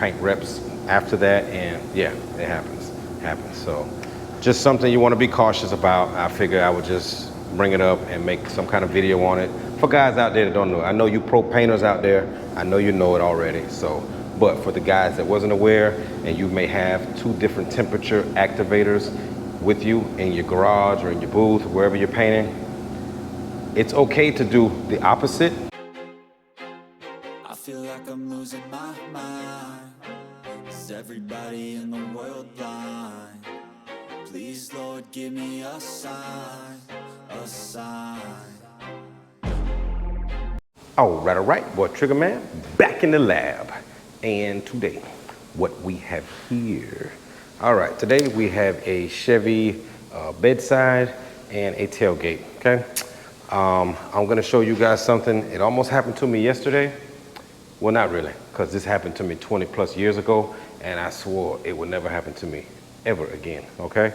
paint reps after that, and yeah, it happens. So just something you want to be cautious about. I figure I would just bring it up and make some kind of video on it for guys out there that don't know. I know you pro painters out there, I know you know it already. So, but for the guys that wasn't aware, and you may have 2 different temperature activators with you in your garage or in your booth, wherever you're painting, it's okay to do the opposite. I feel like I'm losing my mind. Is everybody in the world blind? Please, Lord, give me a sign, a sign. All right, boy, Trigger Man, back in the lab. And today, what we have here. All right, today we have a Chevy bedside and a tailgate, okay? I'm gonna show you guys something. It almost happened to me yesterday. Well, not really, because this happened to me 20 plus years ago, and I swore it would never happen to me ever again, okay?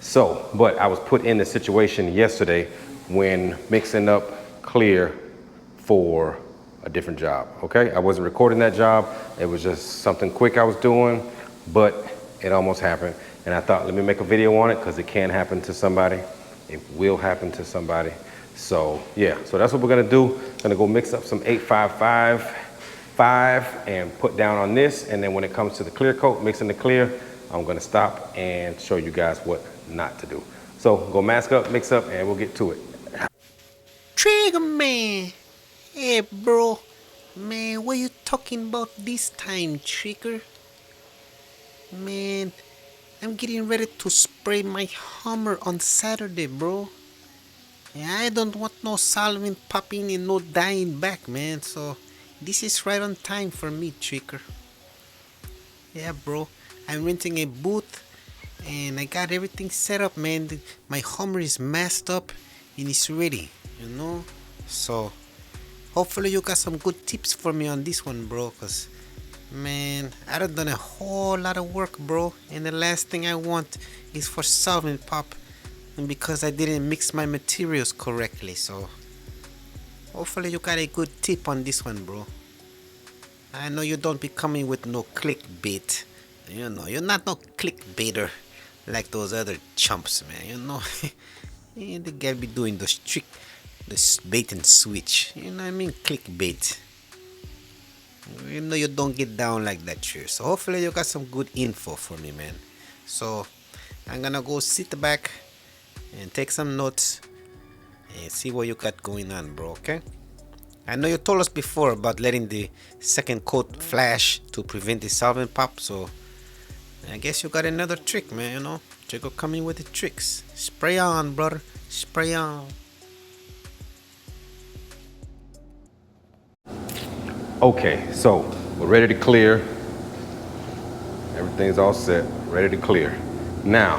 So, but I was put in the situation yesterday when mixing up clear for a different job, okay? I wasn't recording that job. It was just something quick I was doing, but it almost happened. And I thought, let me make a video on it because it can happen to somebody. It will happen to somebody. So yeah, so that's what we're gonna do. Gonna go mix up some 855 and put down on this. And then when it comes to the clear coat, mixing the clear, I'm gonna stop and show you guys what not to do. So go mask up, mix up, and we'll get to it. Trigger Man! Hey bro, man, what you talking about this time, Trigger? Man, I'm getting ready to spray my Hummer on Saturday, bro. Yeah, I don't want no solvent popping and no dying back, man, so this is right on time for me, Trigger. Yeah, bro, I'm renting a booth and I got everything set up, man. My Hummer is masked up and it's ready, you know? So hopefully you got some good tips for me on this one, bro, cause man, I done done a whole lot of work, bro, and the last thing I want is for solvent pop, and because I didn't mix my materials correctly. So hopefully you got a good tip on this one, bro. I know you don't be coming with no clickbait, you know, you're not no clickbaiter like those other chumps, man, you know. Yeah, they gotta be doing those this bait and switch, you know what I mean, clickbait. You know you don't get down like that here. So hopefully you got some good info for me, man. So I'm gonna go sit back and take some notes and see what you got going on, bro, okay? I know you told us before about letting the second coat flash to prevent the solvent pop, so I guess you got another trick, man, you know? Chico coming with the tricks. Spray on, brother. Spray on. Okay, so we're ready to clear. Everything's all set, ready to clear. Now,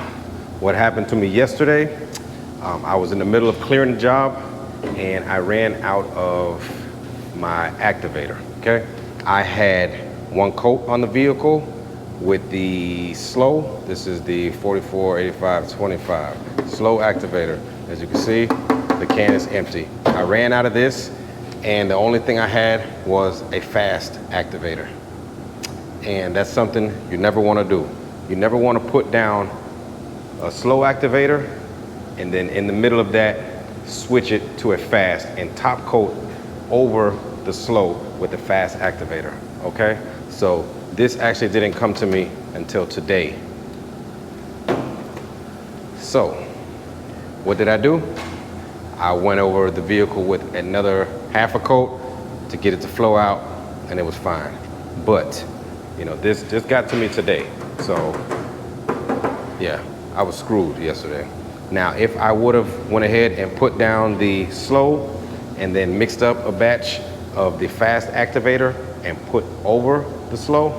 what happened to me yesterday, I was in the middle of clearing the job and I ran out of my activator, okay? I had 1 coat on the vehicle with the slow. This is the 448525 slow activator. As you can see, the can is empty. I ran out of this, and the only thing I had was a fast activator. And that's something you never want to do. You never want to put down a slow activator and then in the middle of that, switch it to a fast and top coat over the slow with the fast activator, okay? So this actually didn't come to me until today. So what did I do? I went over the vehicle with another half a coat to get it to flow out, and it was fine. But, you know, this just got to me today. So, yeah, I was screwed yesterday. Now, if I would have went ahead and put down the slow and then mixed up a batch of the fast activator and put over the slow,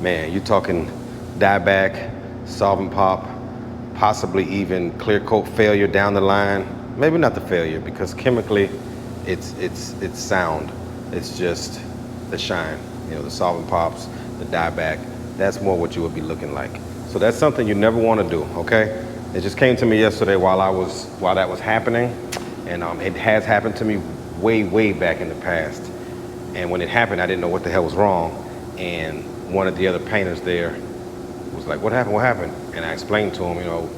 man, you're talking dieback, solvent pop, possibly even clear coat failure down the line. Maybe not the failure, because chemically it's sound. It's just the shine, you know, the solvent pops, the dieback. That's more what you would be looking like. So that's something you never want to do, okay? It just came to me yesterday while that was happening, and it has happened to me way back in the past. And when it happened, I didn't know what the hell was wrong. and one of the other painters there was like, what happened, what happened? And I explained to him, you know,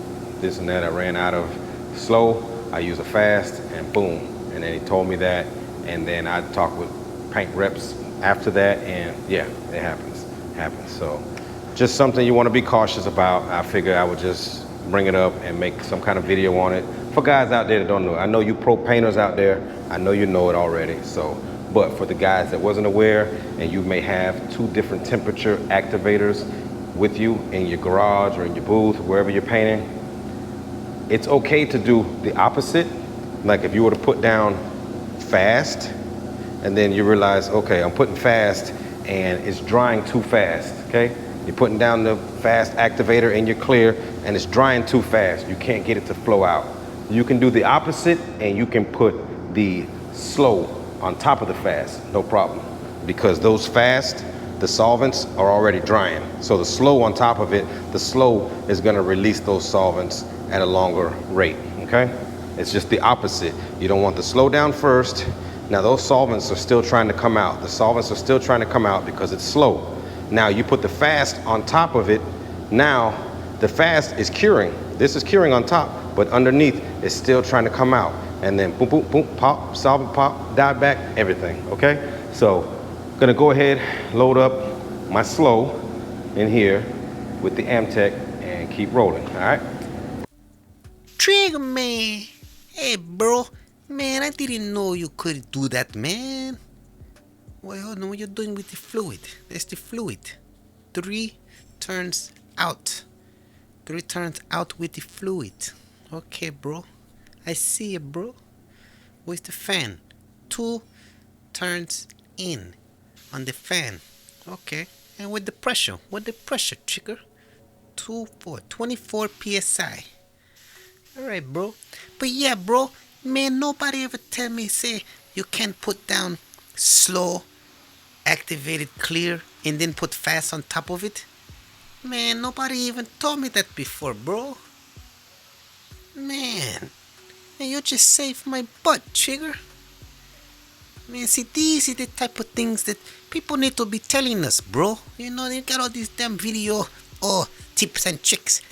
this and that, I ran out of slow, I use a fast, and boom. And then he told me that, and then I talked with paint reps after that, and yeah, it happens. So just something you want to be cautious about. I figure I would just bring it up and make some kind of video on it for guys out there that don't know. I know you pro painters out there, I know you know it already. So, but for the guys that wasn't aware, and you may have 2 different temperature activators with you in your garage or in your booth, wherever you're painting, it's okay to do the opposite. Like if you were to put down fast, and then you realize, okay, I'm putting fast and it's drying too fast, okay? You're putting down the fast activator and you're clear and it's drying too fast. You can't get it to flow out. You can do the opposite and you can put the slow on top of the fast, no problem. Because those fast, the solvents are already drying. So the slow on top of it, the slow is gonna release those solvents at a longer rate, okay? It's just the opposite. You don't want the slow down first. Now those solvents are still trying to come out. The solvents are still trying to come out because it's slow. Now you put the fast on top of it. Now the fast is curing. This is curing on top, but underneath it's still trying to come out. And then boom, boom, boom, pop, solvent pop, die back, everything, okay? So gonna go ahead, load up my slow in here with the AmTech and keep rolling, all right? Trigger man. Hey, bro. Man, I didn't know you could do that, man. Wait, hold on. What you doing with the fluid? There's the fluid. 3 turns out. 3 turns out with the fluid. Okay, bro. I see it, bro. With the fan. 2 turns in on the fan. Okay. And with the pressure. With the pressure, trigger. 24 psi. Alright, bro. But yeah, bro, man, nobody ever tell me, say, you can't put down slow, activated clear, and then put fast on top of it. Man, nobody even told me that before, bro. Man, and you just saved my butt, Trigger. Man, see, these are the type of things that people need to be telling us, bro. You know, they got all these damn video, oh, tips and tricks.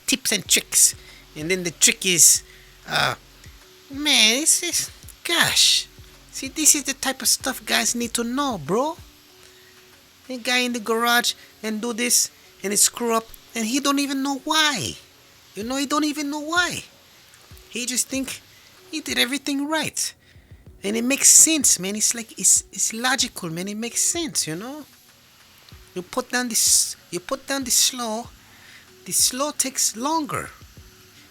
And then the trick is, man, it's just, gosh. See, this is the type of stuff guys need to know, bro. A guy in the garage and do this and it screw up and he don't even know why. You know, he don't even know why. He just think he did everything right. And it makes sense, man. It's like, it's logical, man. It makes sense, you know. You put down the slow. The slow takes longer.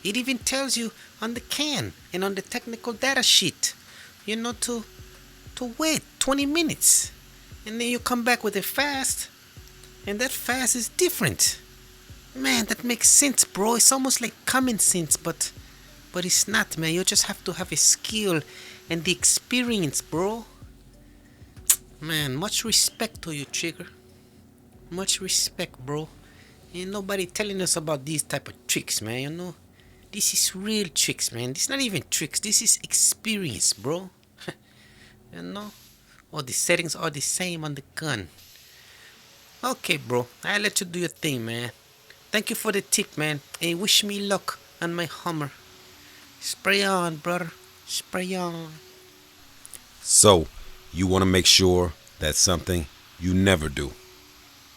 It even tells you on the can and on the technical data sheet, you know, to wait 20 minutes. And then you come back with a fast, and that fast is different. Man, that makes sense, bro. It's almost like common sense, but it's not, man. You just have to have a skill and the experience, bro. Man, much respect to you, Trigger. Much respect, bro. Ain't nobody telling us about these type of tricks, man, you know. This is real tricks, man. This is not even tricks. This is experience, bro. You know? All the settings are the same on the gun. Okay, bro. I'll let you do your thing, man. Thank you for the tip, man. And wish me luck on my Hummer. Spray on, brother. Spray on. So, you want to make sure that's something you never do.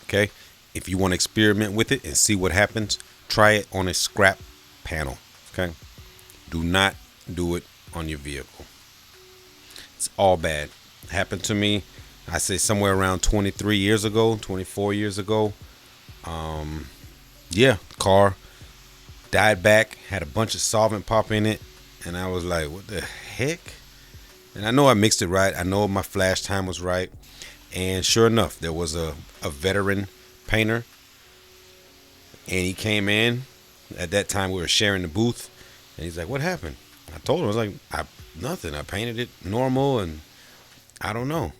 Okay? If you want to experiment with it and see what happens, try it on a scrap panel. Okay? Do not do it on your vehicle. It's all bad. It happened to me, I say somewhere around 23 years ago, 24 years ago. Yeah, car died back, had a bunch of solvent pop in it, and I was like, what the heck? And I know I mixed it right. I know my flash time was right. And sure enough, there was a veteran painter, and he came in. At that time, we were sharing the booth, and he's like, what happened? I told him, I was like, nothing. I painted it normal, and I don't know.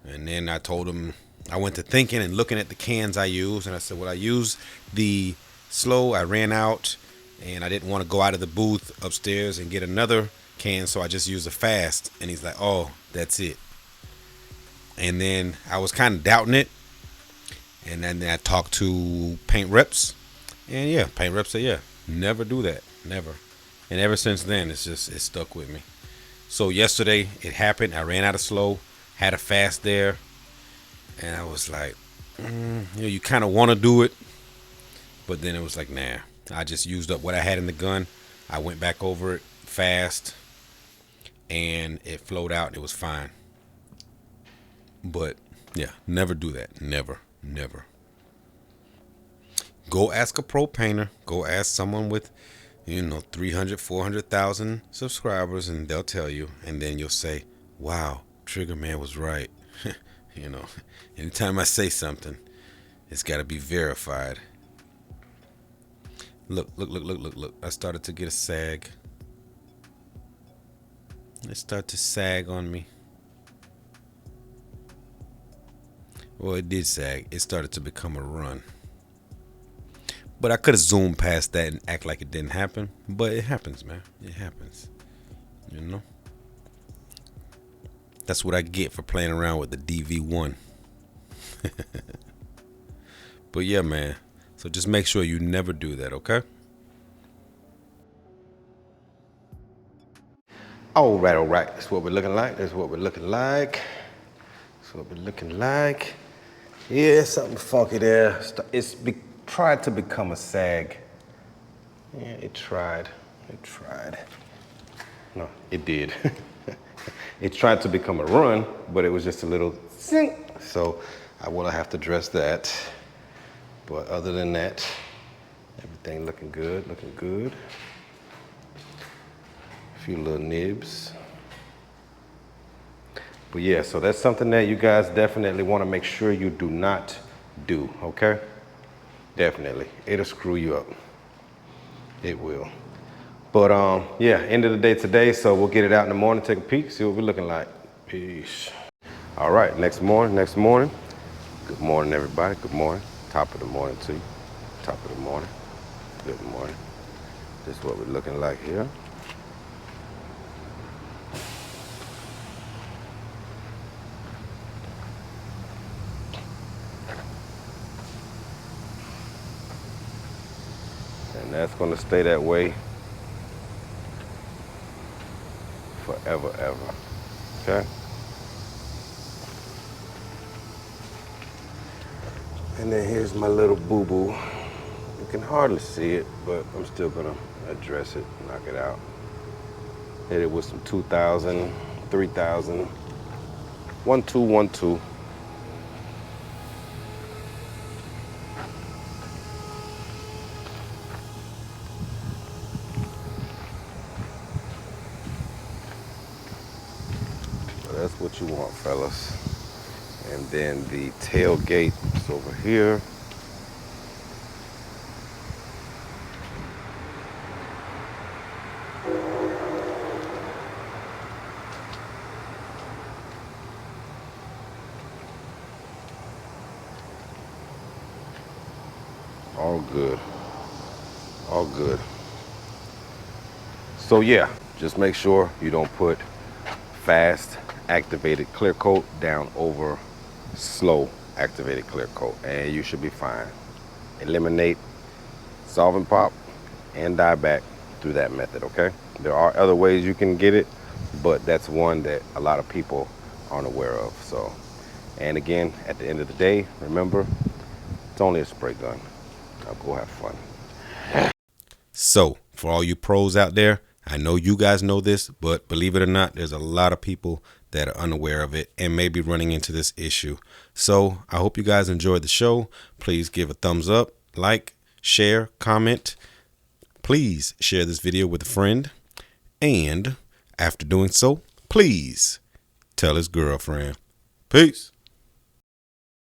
And then I told him, I went to thinking and looking at the cans I used, and I said, well, I used the slow. I ran out, and I didn't want to go out of the booth upstairs and get another can, so I just used a fast. And he's like, oh, that's it. And then I was kind of doubting it, And then I talked to paint reps, and yeah, paint reps say, yeah, never do that, never. And ever since then, it's stuck with me. So yesterday it happened. I ran out of slow, had a fast there, and I was like, you kind of want to do it, but then it was like, nah. I just used up what I had in the gun. I went back over it fast, and it flowed out. It was fine. But yeah, never do that. Never, never. Go ask a pro painter. Go ask someone with, 300, 400,000 subscribers, and they'll tell you. And then you'll say, wow, Trigger Man was right. Anytime I say something, it's got to be verified. Look. I started to get a sag. It started to sag on me. Well, it did sag. It started to become a run. But I could have zoomed past that and act like it didn't happen. But it happens, man. It happens. That's what I get for playing around with the DV1. But yeah, man. So just make sure you never do that, okay? All right. That's what we're looking like. Yeah, something funky there. Tried to become a sag. Yeah, it tried. No, it did. It tried to become a run, but it was just a little sink. So I will have to address that. But other than that, everything looking good. A few little nibs. But yeah, so that's something that you guys definitely want to make sure you do not do, okay? Definitely. It'll screw you up. It will. But yeah, end of the day today, so we'll get it out in the morning, take a peek, see what we're looking like. Peace. All right, next morning. Good morning, everybody. Good morning. Top of the morning to you. Top of the morning. Good morning. This is what we're looking like here. And that's gonna stay that way forever, okay? And then here's my little boo-boo. You can hardly see it, but I'm still gonna address it, knock it out. Hit it with some 2,000, 3,000, 1, 2, 1, 2. That's what you want, fellas. And then the tailgate is over here. All good. So yeah, just make sure you don't put fast activated clear coat down over slow activated clear coat, and you should be fine. Eliminate solvent pop and dye back through that method, okay? There are other ways you can get it, but that's one that a lot of people aren't aware of. So, and again, at the end of the day, remember, it's only a spray gun. Now go have fun. So, for all you pros out there, I know you guys know this, but believe it or not, there's a lot of people that are unaware of it and may be running into this issue. So I hope you guys enjoyed the show. Please give a thumbs up, like, share, comment. Please share this video with a friend. And after doing so, please tell his girlfriend. Peace.